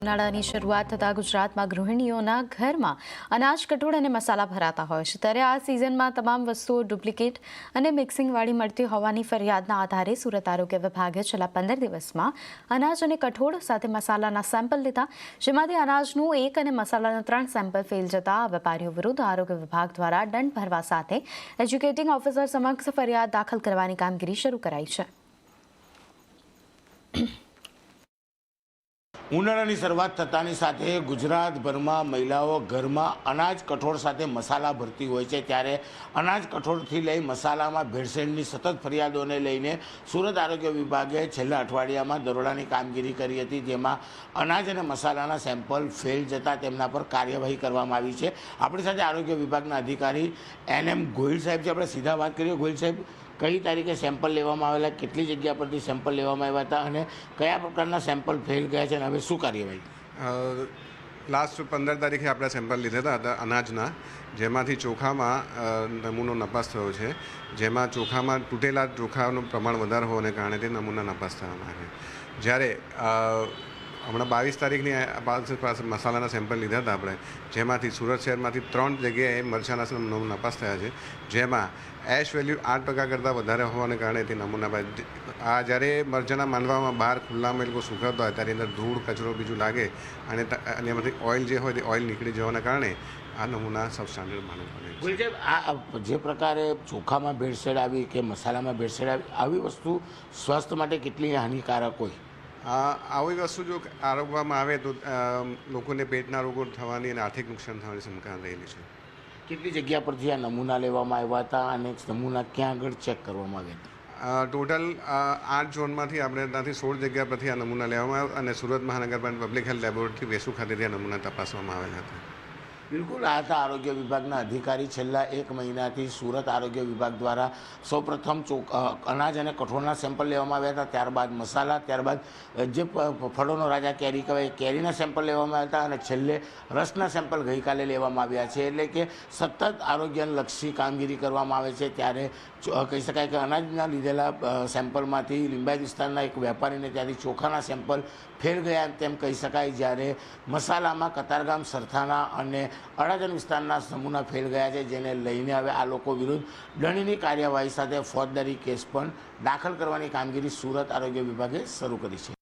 ઉનાળાની શરૂઆત થતાં ગુજરાતમાં ગૃહિણીઓના ઘરમાં અનાજ કઠોળ અને મસાલા ભરાતા હોય છે ત્યારે આ સિઝનમાં તમામ વસ્તુઓ ડુપ્લિકેટ અને મિક્સિંગવાળી મળતી હોવાની ફરિયાદના આધારે સુરત આરોગ્ય વિભાગે છેલ્લા 15 દિવસમાં અનાજ અને કઠોળ સાથે મસાલાના સેમ્પલ લીધા, જેમાંથી અનાજનું 1 અને મસાલાના 3 સેમ્પલ ફેલ જતા વેપારીઓ વિરુદ્ધ આરોગ્ય વિભાગ દ્વારા દંડ ભરવા સાથે એજ્યુકેટિંગ ઓફિસર સમક્ષ ફરિયાદ દાખલ કરવાની કામગીરી શરૂ કરાઈ છે। ઉનાળાની શરૂઆત થતાની સાથે ગુજરાતભરમાં મહિલાઓ ઘરમાં અનાજ કઠોળ સાથે મસાલા ભરતી હોય છે, ત્યારે અનાજ કઠોળથી લઈ મસાલામાં ભેળસેળની સતત ફરિયાદોને લઈને સુરત આરોગ્ય વિભાગે છેલ્લા અઠવાડિયામાં દરોડાની કામગીરી કરી હતી, જેમાં અનાજ અને મસાલાના સેમ્પલ ફેલ જતાં તેમના પર કાર્યવાહી કરવામાં આવી છે। આપણી સાથે આરોગ્ય વિભાગના અધિકારી NM ગોહિલ સાહેબ છે। આપણે સીધા વાત કરીએ, ગોહિલ સાહેબ, કઈ તારીખે સેમ્પલ લેવામાં આવેલા, કેટલી જગ્યા પરથી સેમ્પલ લેવામાં આવ્યા હતા અને કયા પ્રકારના સેમ્પલ ફેલ ગયા છે અને હવે શું કાર્યવાહી? લાસ્ટ 15 તારીખે આપણે સેમ્પલ લીધા હતા અનાજના, જેમાંથી ચોખામાં નમૂનો નપાસ થયો છે, જેમાં ચોખામાં તૂટેલા ચોખાનું પ્રમાણ વધારે હોવાને કારણે તે નમૂના નપાસ થવાના છે। જ્યારે હમણાં 22 તારીખની પાસે મસાલાના સેમ્પલ લીધા હતા આપણે, જેમાંથી સુરત શહેરમાંથી 3 જગ્યાએ મરચાના નપાસ થયા છે, જેમાં એશ વેલ્યુ 8% કરતાં વધારે હોવાને કારણે તે નમૂના આ જ્યારે મરચાના માંડવામાં બહાર ખુલ્લામાં એ લોકો સુકાવતા હોય ત્યારે અંદર ધૂળ કચરો બીજું લાગે અને એમાંથી ઓઇલ જે હોય તે ઓઇલ નીકળી જવાના કારણે આ નમૂના સબસ્ટાન્ડર્ડ માનવામાં આવે છે। આ જે પ્રકારે ચોખામાં ભેળસેળ આવી કે મસાલામાં ભેળસેળ આવી વસ્તુ સ્વાસ્થ્ય માટે કેટલી હાનિકારક હોય? આવી વસ્તુ જો આરોગવામાં આવે તો લોકોને પેટના રોગો થવાની અને આર્થિક નુકસાન થવાની શંકા રહેલી છે। કેટલી જગ્યા પરથી આ નમૂના લેવામાં આવ્યા હતા અને નમૂના ક્યાં આગળ ચેક કરવામાં આવ્યા હતા? ટોટલ 8 ઝોનમાંથી આપણે ત્યાંથી 16 જગ્યા પરથી આ નમૂના લેવામાં આવ્યા અને સુરત મહાનગરપાલિકા પબ્લિક હેલ્થ લેબોરેટરી વેસુ ખાતેથી આ નમૂના તપાસવામાં આવેલા હતા। બિલકુલ, આ હતા આરોગ્ય વિભાગના અધિકારી। છેલ્લા 1 મહિનાથી સુરત આરોગ્ય વિભાગ દ્વારા સૌપ્રથમ અનાજ અને કઠોળના સેમ્પલ લેવામાં આવ્યા હતા, ત્યારબાદ મસાલા, ત્યારબાદ જે ફળોનો રાજા કેરી કહેવાય કેરીના સેમ્પલ લેવામાં આવ્યા હતા અને છેલ્લે રસના સેમ્પલ ગઈકાલે લેવામાં આવ્યા છે। એટલે કે સતત આરોગ્યલક્ષી કામગીરી કરવામાં આવે છે। ત્યારે કહી શકાય કે અનાજના લીધેલા સેમ્પલમાંથી લિંબાયત વિસ્તારના એક વેપારીને ત્યાંથી ચોખાના સેમ્પલ ફેલ ગયા તેમ કહી શકાય, જ્યારે મસાલામાં કતારગામ, સરથાના અને અડાજણ વિસ્તારના નમૂના ફેલ ગયા છે, જેને લઈને હવે આ લોકો વિરુદ્ધ દંડની કાર્યવાહી સાથે ફોજદારી કેસ પણ દાખલ કરવાની કામગીરી સુરત આરોગ્ય વિભાગે શરૂ કરી છે।